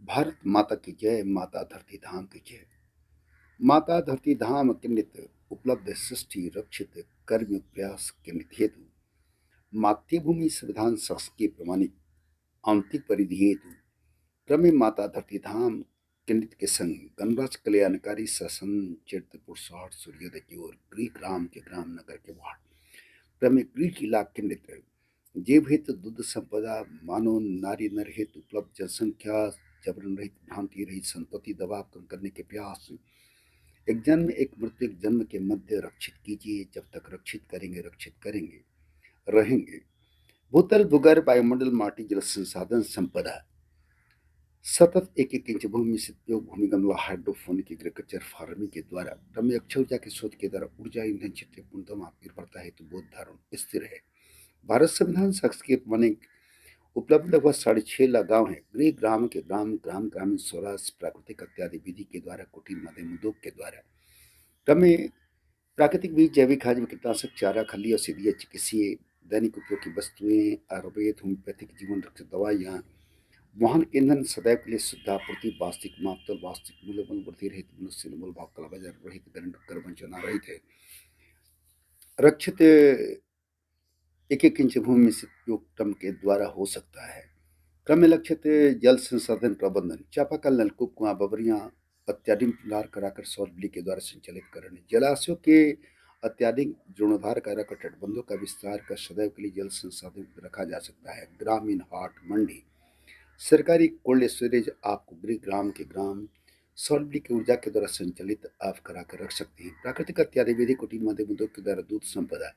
भारत माता की जय, माता धरती धाम की जय। माता धरती धाम किन्नित उपलब्ध सृष्टि रक्षित कर्म प्रयास किन्नित हेतु मातृभूमि संविधान शासकीय प्रमाणित आंतरिक परिधि हेतु क्रमे माता धरती धाम किन्नित के संग गणराज कल्याणकारी शासन चित्रपुर साठ सूर्योदय की ओर गृह ग्राम के ग्राम नगर के वार्ड क्रमे गृह किला किन्नित जीव हित दुग्ध संपदा मानव नारी नर हित उपलब्ध जनसंख्या जबरन रहित भ्रांति रहित संतति दबाव कम करने के प्रयास एक जन्म एक मृत्यु एक जन्म के मध्य रक्षित कीजिए। जब तक रक्षित करेंगे रहेंगे। भूतल भूगर्भ वायुमंडल माटी जल संसाधन संपदा सतत एक एक इंच भूमि से उपयोग भूमिगम हाइड्रोफोनिक एग्रीकल्चर फार्मिंग के द्वारा क्रम अक्षय ऊर्जा के स्रोत के द्वारा ऊर्जा ईंधन क्षेत्र पूर्णतम आत्मनिर्भरता हेतु बोध धारण स्थिर है। भारत संविधान शासकीय माने उपलब्ध लगभग 6.5 लाख गांव है। गृह ग्राम के ग्राम ग्राम ग्रामीण स्वराज प्राकृतिक इत्यादि विधि के द्वारा कुटीर मध्यम उद्योग के द्वारा क्रमे प्राकृतिक बीज जैविक खाद कीटनाशक चारा खली औषधीय चिकित्सीय दैनिक उपयोग की वस्तुएं आयुर्वेद होम्योपैथिक जीवन रक्षक दवाइयाँ वाहन ईंधन सदैव के लिए शुद्ध आपूर्ति वास्तविक मापतल वास्तविक मूल्य बल वृद्धि रहित मनुष्य मूल भाव कला बाजार रहित दंड कर वंचना रहित है। रक्षित एक एक इंच भूमि से उपयोग क्रम के द्वारा हो सकता है। क्रम में लक्षित जल संसाधन प्रबंधन चापाकल नलकूप कुआं बबरियां अत्याधुनिक लार कराकर सौर बिजली के द्वारा संचालित करने जलाशयों के अत्याधिक जीर्णोद्धार कर तटबंधों का विस्तार कर सदैव के लिए जल संसाधन रखा जा सकता है। ग्रामीण हाट मंडी सरकारी कोल्ड स्टोरेज आपको गृह ग्राम के ग्राम सौर बिजली की ऊर्जा के द्वारा संचालित आप करा कर रख सकते हैं। प्राकृतिक इत्यादि विधि कुटीर मध्यम उद्योग के द्वारा दूध संपदा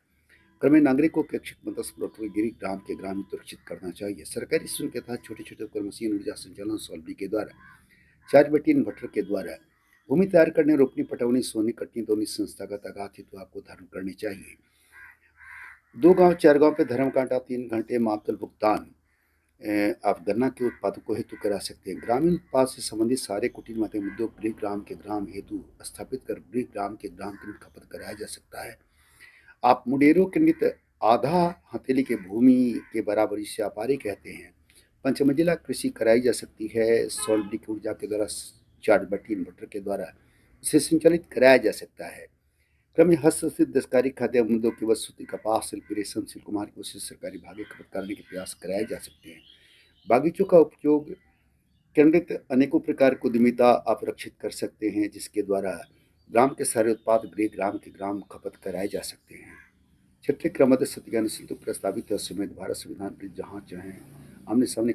क्रमे नागरिकों के अक्षित मदद पुरवठा गिरी ग्राम के ग्राम सुरक्षित करना चाहिए। सरकारी स्कूल के तहत छोटे छोटे उपकर मशीन ऊर्जा संचालन सौलभी के द्वारा 4 बेटी इन्वर्टर के द्वारा भूमि तैयार करने रोपनी पटवनी सोनी कटनी दोनों संस्थागत आघात हेतु आपको धारण करनी चाहिए। 2 गांव 4 गांव पे धर्म कांटा 3 घंटे मापतल भुगतान आप गन्ना के उत्पादकों हेतु करा सकते हैं। ग्रामीण उत्पाद से संबंधित सारे कुटीर मध्यम उद्योग गृह ग्राम के ग्राम हेतु स्थापित कर गृह ग्राम के ग्राम की खपत कराया जा सकता है। आप मुडेरों के नित आधा हथेली के भूमि के बराबर इसे अपारी कहते हैं। पंचमंजिला कृषि कराई जा सकती है। सौर की ऊर्जा के द्वारा 4 बेटी इन्वर्टर के द्वारा इसे संचालित कराया जा सकता है। क्रम हस्तशिल्प दस्तकारी खाद्य उद्योग की वस्तु कपास शिल्प रेशम शिल्प कुमार की वस्तु सरकारी भाग्य खपत करने के प्रयास कराए जा सकते हैं। बागीचों का उपयोग केंद्रित अनेकों प्रकार की उद्यमिता आप रक्षित कर सकते हैं जिसके द्वारा ग्राम के सारे उत्पाद गृह ग्राम के ग्राम खपत कराए जा सकते हैं। छठे क्रमद सत्यान सिंधु प्रस्तावित समेत भारत संविधान पर जहाँ चाहें आमने सामने